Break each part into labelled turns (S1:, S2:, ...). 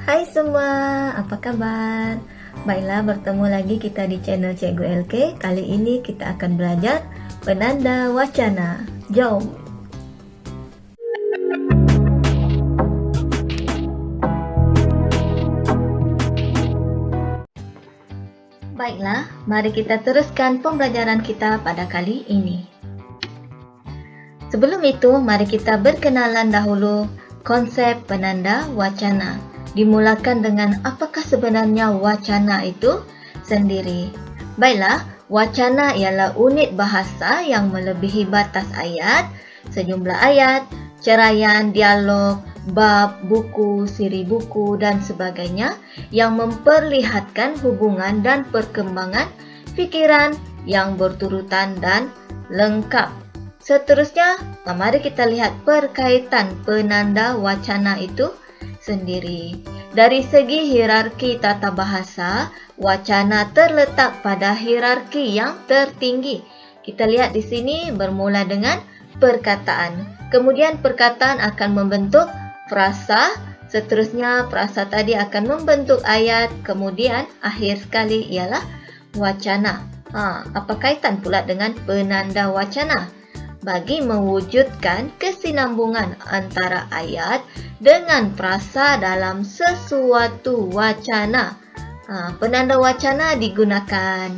S1: Hai semua, apa kabar? Baiklah, bertemu lagi kita di channel Cikgu LK. Kali ini kita akan belajar penanda wacana. Jom! Baiklah, mari kita teruskan pembelajaran kita pada kali ini. Sebelum itu, mari kita berkenalan dahulu konsep penanda wacana. Dimulakan dengan apakah sebenarnya wacana itu sendiri. Baiklah, wacana ialah unit bahasa yang melebihi batas ayat, sejumlah ayat, ceraian, dialog, bab, buku, siri buku dan sebagainya yang memperlihatkan hubungan dan perkembangan fikiran yang berturutan dan lengkap. Seterusnya, mari kita lihat perkaitan penanda wacana itu sendiri. Dari segi hierarki tata bahasa, wacana terletak pada hierarki yang tertinggi. Kita lihat di sini bermula dengan perkataan. Kemudian perkataan akan membentuk frasa, seterusnya frasa tadi akan membentuk ayat, kemudian akhir sekali ialah wacana. Apa kaitan pula dengan penanda wacana? Bagi mewujudkan kesinambungan antara ayat dengan frasa dalam sesuatu wacana. Penanda wacana digunakan.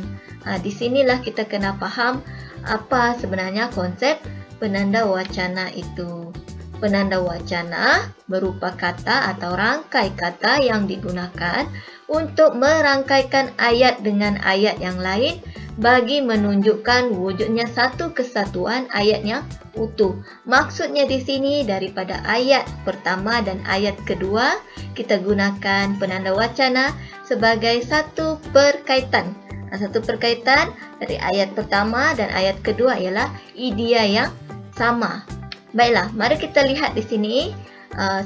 S1: Di sinilah kita kena faham apa sebenarnya konsep penanda wacana itu. Penanda wacana berupa kata atau rangkai kata yang digunakan untuk merangkaikan ayat dengan ayat yang lain bagi menunjukkan wujudnya satu kesatuan ayat yang utuh. Maksudnya di sini daripada ayat pertama dan ayat kedua, kita gunakan penanda wacana sebagai satu perkaitan. Satu perkaitan dari ayat pertama dan ayat kedua ialah idea yang sama. Baiklah, mari kita lihat di sini.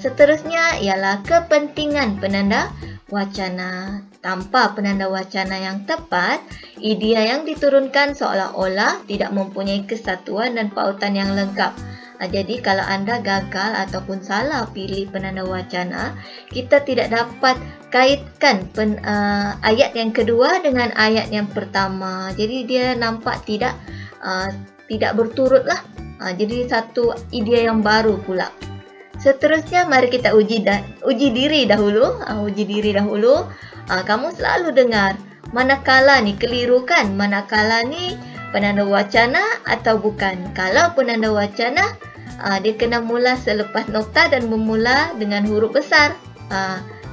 S1: Seterusnya ialah kepentingan penanda wacana. Tanpa penanda wacana yang tepat, idea yang diturunkan seolah-olah tidak mempunyai kesatuan dan pautan yang lengkap. Jadi kalau anda gagal ataupun salah pilih penanda wacana, kita tidak dapat kaitkan ayat yang kedua dengan ayat yang pertama. Jadi dia nampak tidak berturutlah. Jadi satu idea yang baru pula. Seterusnya mari kita uji diri dahulu. Kamu selalu dengar manakala ni keliru kan? Manakala ni penanda wacana atau bukan? Kalau penanda wacana, dia kena mula selepas nokta dan memula dengan huruf besar.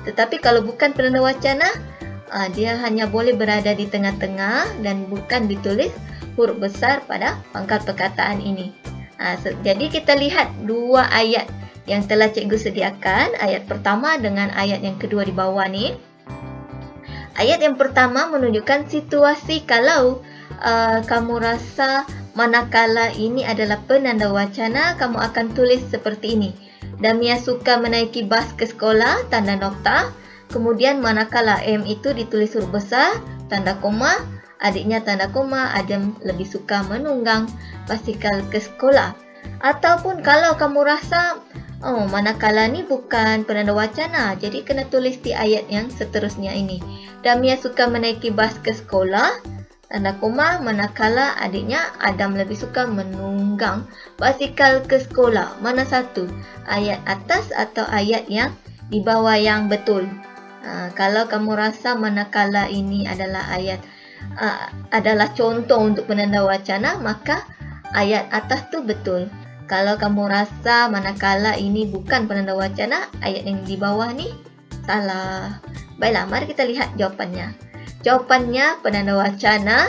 S1: Tetapi kalau bukan penanda wacana, dia hanya boleh berada di tengah-tengah dan bukan ditulis huruf besar pada pangkal perkataan ini. Jadi kita lihat dua ayat yang telah cikgu sediakan, ayat pertama dengan ayat yang kedua di bawah ni. Ayat yang pertama menunjukkan situasi kalau kamu rasa manakala ini adalah penanda wacana, kamu akan tulis seperti ini. Damia suka menaiki bas ke sekolah, tanda nokta. Kemudian manakala M itu ditulis huruf besar, tanda koma. Adiknya tanda koma, Adam lebih suka menunggang basikal ke sekolah. Ataupun kalau kamu rasa manakala ni bukan penanda wacana, jadi kena tulis di ayat yang seterusnya ini. Damia suka menaiki bas ke sekolah, tanda koma, manakala adiknya Adam lebih suka menunggang basikal ke sekolah. Mana satu? Ayat atas atau ayat yang di bawah yang betul? Kalau kamu rasa manakala ini adalah adalah contoh untuk penanda wacana, maka ayat atas tu betul. Kalau kamu rasa manakala ini bukan penanda wacana, ayat yang di bawah ni salah. Baiklah, mari kita lihat jawapannya. Jawapannya penanda wacana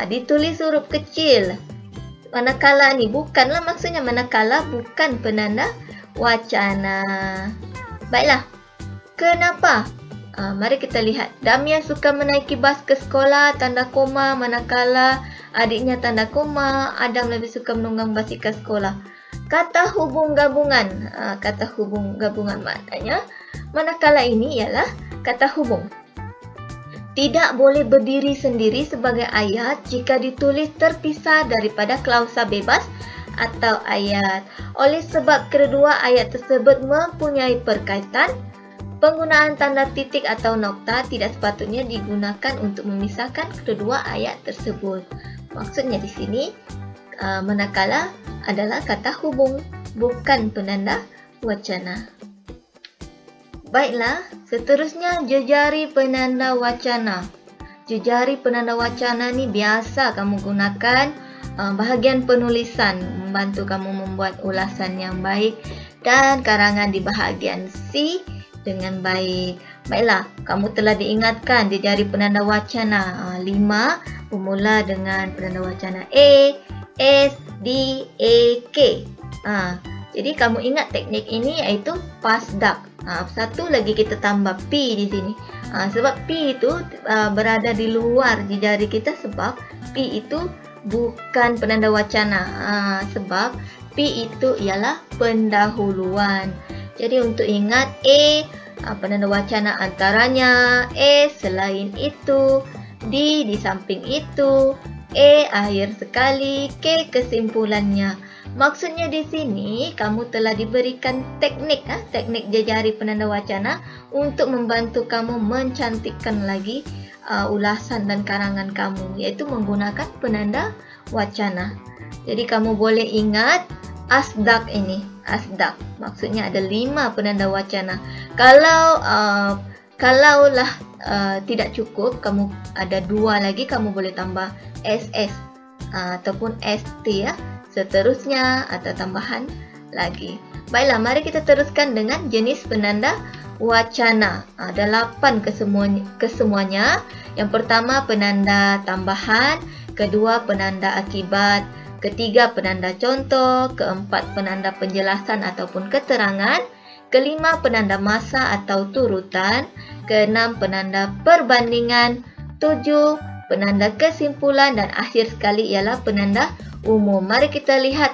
S1: ditulis huruf kecil. Manakala ni bukanlah, maksudnya manakala bukan penanda wacana. Baiklah, kenapa? Mari kita lihat. Damia suka menaiki bas ke sekolah, tanda koma, manakala adiknya tanda koma, Adam lebih suka menunggang basikal sekolah. Kata hubung gabungan. Kata hubung gabungan maknanya manakala ini ialah kata hubung. Tidak boleh berdiri sendiri sebagai ayat jika ditulis terpisah daripada klausa bebas atau ayat. Oleh sebab kedua ayat tersebut mempunyai perkaitan Penggunaan tanda titik atau nokta tidak sepatutnya digunakan untuk memisahkan kedua ayat tersebut. Maksudnya di sini, manakala adalah kata hubung, bukan penanda wacana. Baiklah, seterusnya jejari penanda wacana. Jejari penanda wacana ni biasa kamu gunakan bahagian penulisan, membantu kamu membuat ulasan yang baik dan karangan di bahagian C dengan baik. Baiklah, kamu telah diingatkan jejari penanda wacana 5 bermula dengan penanda wacana A, S, D, A, K. Jadi kamu ingat teknik ini iaitu pasdak. Satu lagi kita tambah P di sini. Sebab P itu berada di luar jejari kita sebab P itu bukan penanda wacana. Sebab P itu ialah pendahuluan. Jadi untuk ingat A, penanda wacana antaranya, S selain itu, D di samping itu, E akhir sekali, K kesimpulannya. Maksudnya di sini kamu telah diberikan teknik jejari penanda wacana untuk membantu kamu mencantikkan lagi ulasan dan karangan kamu, iaitu menggunakan penanda wacana. Jadi kamu boleh ingat asdak ini. Asdak maksudnya ada 5 penanda wacana. Kalaulah tidak cukup, kamu ada 2 lagi, kamu boleh tambah SS ataupun ST ya. Seterusnya atau tambahan lagi. Baiklah, mari kita teruskan dengan jenis penanda wacana. Ada 8 kesemuanya. Yang pertama penanda tambahan, kedua penanda akibat, ketiga penanda contoh, keempat penanda penjelasan ataupun keterangan, kelima penanda masa atau turutan, keenam penanda perbandingan, 7 penanda kesimpulan dan akhir sekali ialah penanda umum. Mari kita lihat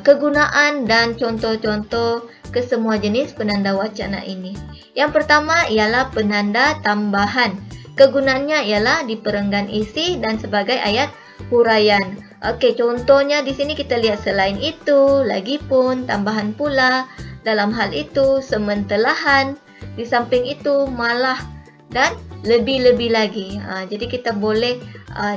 S1: kegunaan dan contoh-contoh kesemua jenis penanda wacana ini. Yang pertama ialah penanda tambahan. Kegunaannya ialah di perenggan isi dan sebagai ayat huraian. Okey, contohnya di sini kita lihat selain itu, lagipun, tambahan pula, dalam hal itu, sementelahan, di samping itu, malah dan lebih-lebih lagi. Jadi kita boleh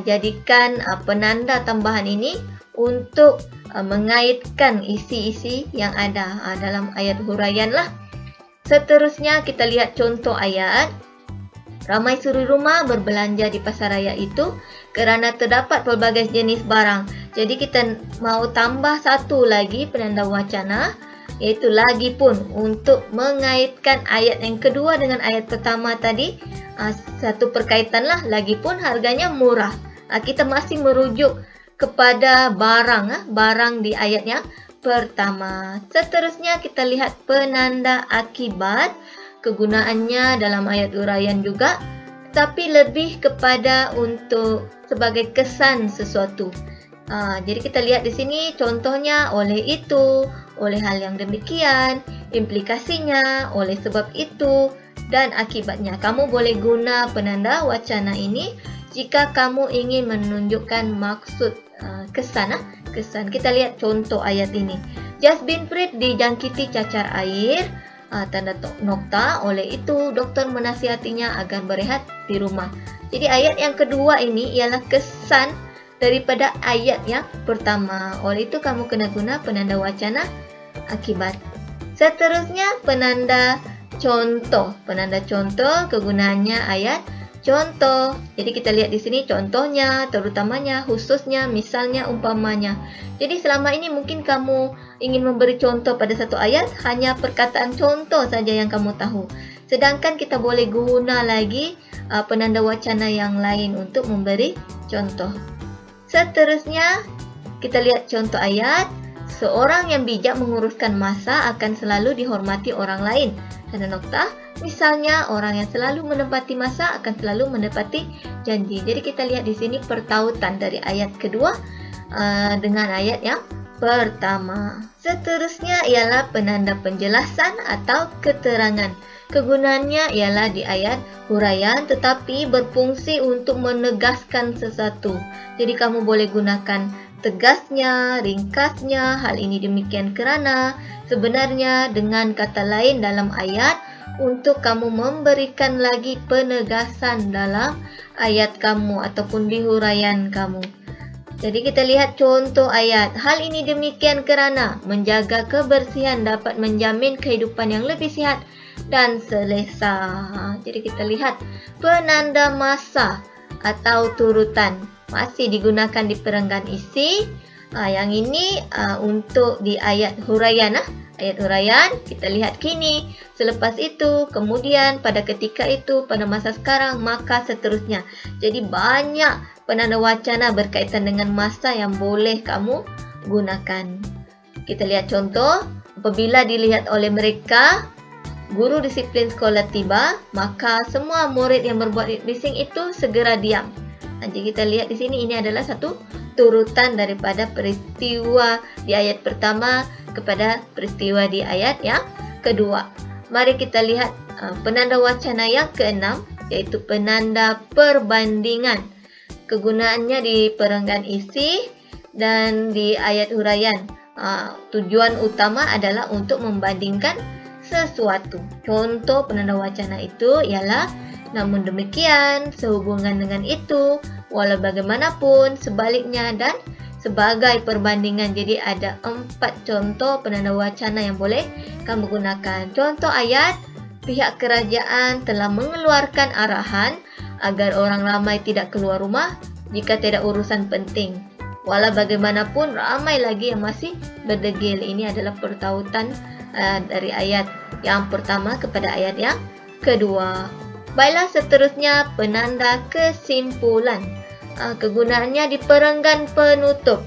S1: jadikan penanda tambahan ini untuk mengaitkan isi-isi yang ada dalam ayat huraian lah. Seterusnya kita lihat contoh ayat. Ramai suri rumah berbelanja di pasar raya itu kerana terdapat pelbagai jenis barang. Jadi kita mau tambah satu lagi penanda wacana, iaitu lagi pun, untuk mengaitkan ayat yang kedua dengan ayat pertama tadi. Satu perkaitan lah, lagi pun harganya murah. Kita masih merujuk kepada barang di ayat yang pertama. Seterusnya kita lihat penanda akibat. Kegunaannya dalam ayat huraian juga, tapi lebih kepada untuk sebagai kesan sesuatu. Jadi kita lihat di sini contohnya, oleh itu, oleh hal yang demikian, implikasinya, oleh sebab itu, dan akibatnya. Kamu boleh guna penanda wacana ini jika kamu ingin menunjukkan maksud kesan. Kita lihat contoh ayat ini. Jasbin Fred dijangkiti cacar air, tanda nokta, oleh itu doktor menasihatinya agar berehat di rumah. Jadi ayat yang kedua ini ialah kesan daripada ayat yang pertama. Oleh itu kamu kena guna penanda wacana akibat. Seterusnya penanda contoh. Penanda contoh kegunaannya ayat contoh. Jadi kita lihat di sini contohnya, terutamanya, khususnya, misalnya, umpamanya. Jadi selama ini mungkin kamu ingin memberi contoh pada satu ayat, hanya perkataan contoh saja yang kamu tahu. Sedangkan kita boleh guna lagi penanda wacana yang lain untuk memberi contoh. Seterusnya kita lihat contoh ayat. Seorang yang bijak menguruskan masa akan selalu dihormati orang lain. Tanda nokta. Misalnya, orang yang selalu menepati masa akan selalu menepati janji. Jadi kita lihat di sini pertautan dari ayat kedua dengan ayat yang pertama. Seterusnya ialah penanda penjelasan atau keterangan. Kegunaannya ialah di ayat huraian tetapi berfungsi untuk menegaskan sesuatu. Jadi kamu boleh gunakan tegasnya, ringkasnya, hal ini demikian kerana, sebenarnya dengan kata lain dalam ayat untuk kamu memberikan lagi penegasan dalam ayat kamu ataupun di huraian kamu. Jadi kita lihat contoh ayat. Hal ini demikian kerana menjaga kebersihan dapat menjamin kehidupan yang lebih sihat dan selesa. Jadi kita lihat penanda masa atau turutan masih digunakan di perenggan isi. Yang ini untuk di ayat huraian. Ayat huraian kita lihat kini, selepas itu, kemudian, pada ketika itu, pada masa sekarang, maka seterusnya. Jadi banyak penanda wacana berkaitan dengan masa yang boleh kamu gunakan. Kita lihat contoh, apabila dilihat oleh mereka, guru disiplin sekolah tiba, maka semua murid yang berbuat bising itu segera diam. Jadi kita lihat di sini ini adalah satu turutan daripada peristiwa di ayat pertama kepada peristiwa di ayat yang kedua. Mari kita lihat penanda wacana yang keenam, yaitu penanda perbandingan. Kegunaannya di perenggan isi dan di ayat huraian. Tujuan utama adalah untuk membandingkan sesuatu. Contoh penanda wacana itu ialah namun demikian, sehubungan dengan itu, walau bagaimanapun, sebaliknya, dan sebagai perbandingan. Jadi ada 4 contoh penanda wacana yang boleh kamu gunakan. Contoh ayat, pihak kerajaan telah mengeluarkan arahan agar orang ramai tidak keluar rumah jika tidak urusan penting. Walau bagaimanapun, ramai lagi yang masih berdegil. Ini adalah pertautan dari ayat yang pertama kepada ayat yang kedua. Baiklah, seterusnya penanda kesimpulan. Kegunaannya di perenggan penutup.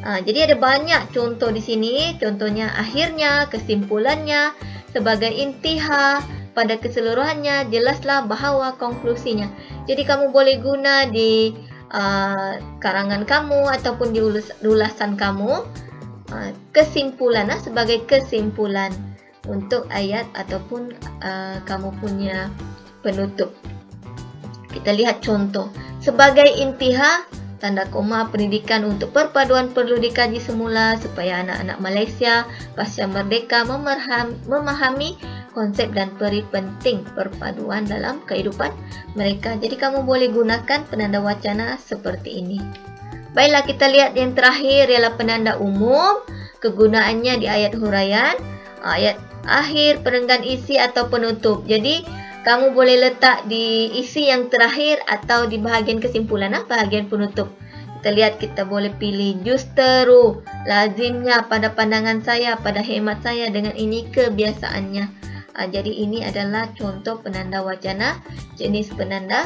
S1: Jadi ada banyak contoh di sini. Contohnya akhirnya, kesimpulannya, sebagai intiha, pada keseluruhannya, jelaslah bahawa konklusinya. Jadi kamu boleh guna di karangan kamu ataupun di ulasan kamu. Kesimpulan sebagai kesimpulan untuk ayat ataupun kamu punya penutup. Kita lihat contoh. Sebagai intiha, tanda koma pendidikan untuk perpaduan perlu dikaji semula supaya anak-anak Malaysia pasca merdeka memahami konsep dan peri penting perpaduan dalam kehidupan mereka. Jadi kamu boleh gunakan penanda wacana seperti ini. Baiklah, kita lihat yang terakhir ialah penanda umum. Kegunaannya di ayat huraian, ayat akhir, perenggan isi atau penutup. Jadi kamu boleh letak di isi yang terakhir atau di bahagian kesimpulan, bahagian penutup. Kita lihat, kita boleh pilih justeru, lazimnya, pada pandangan saya, pada hemat saya, dengan ini kebiasaannya. Jadi ini adalah contoh penanda wacana jenis penanda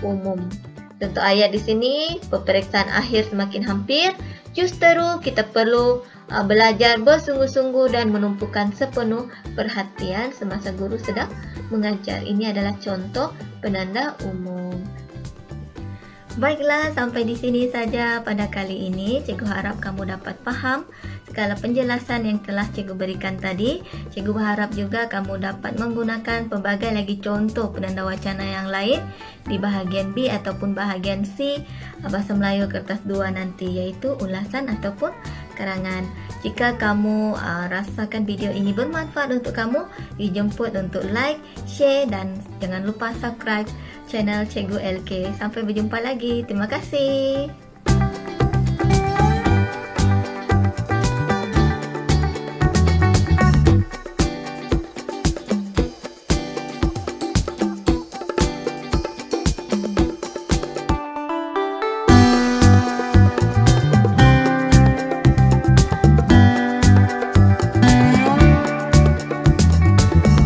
S1: umum. Contoh ayat di sini, peperiksaan akhir semakin hampir. Justeru, kita perlu belajar bersungguh-sungguh dan menumpukan sepenuh perhatian semasa guru sedang mengajar. Ini adalah contoh penanda umum. Baiklah, sampai di sini saja pada kali ini. Cikgu harap kamu dapat faham segala penjelasan yang telah cikgu berikan tadi. Cikgu berharap juga kamu dapat menggunakan pelbagai lagi contoh penanda wacana yang lain di bahagian B ataupun bahagian C Bahasa Melayu kertas 2 nanti, iaitu ulasan ataupun karangan. Jika kamu rasakan video ini bermanfaat untuk kamu, dijemput untuk like, share dan jangan lupa subscribe channel Cikgu LK. Sampai berjumpa lagi. Terima kasih.